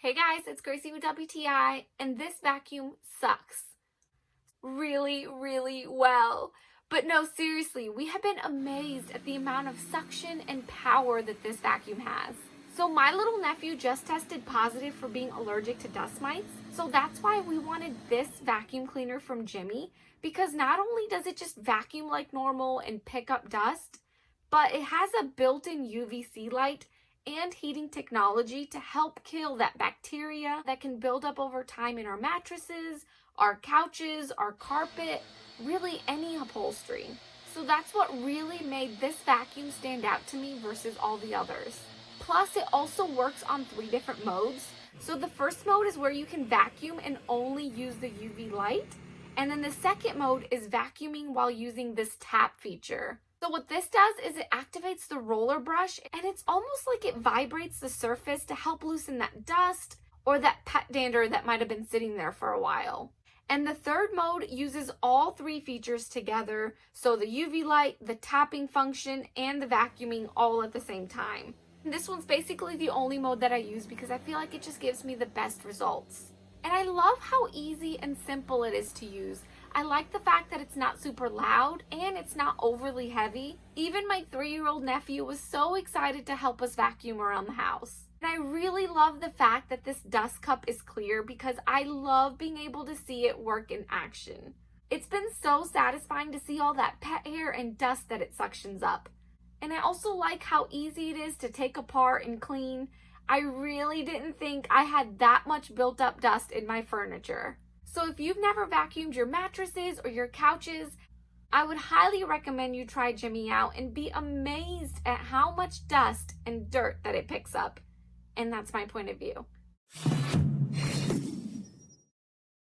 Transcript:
Hey guys, it's Gracie with WTI, and this vacuum sucks. Really, really well. But no, seriously, we have been amazed at the amount of suction and power that this vacuum has. So my little nephew just tested positive for being allergic to dust mites. So that's why we wanted this vacuum cleaner from Jimmy, because not only does it just vacuum like normal and pick up dust, but it has a built-in UVC light and heating technology to help kill that bacteria that can build up over time in our mattresses, our couches, our carpet, really any upholstery. So that's what really made this vacuum stand out to me versus all the others. Plus, it also works on 3 different modes. So the first mode is where you can vacuum and only use the UV light. And then the second mode is vacuuming while using this tap feature. So what this does is it activates the roller brush, and it's almost like it vibrates the surface to help loosen that dust or that pet dander that might have been sitting there for a while. And the third mode uses all 3 features together, so the UV light, the tapping function, and the vacuuming all at the same time. And this one's basically the only mode that I use because I feel like it just gives me the best results. And I love how easy and simple it is to use. I like the fact that it's not super loud and it's not overly heavy. Even my 3-year-old nephew was so excited to help us vacuum around the house. And I really love the fact that this dust cup is clear because I love being able to see it work in action. It's been so satisfying to see all that pet hair and dust that it suctions up. And I also like how easy it is to take apart and clean. I really didn't think I had that much built up dust in my furniture. So if you've never vacuumed your mattresses or your couches, I would highly recommend you try Jimmy out and be amazed at how much dust and dirt that it picks up. And that's my point of view.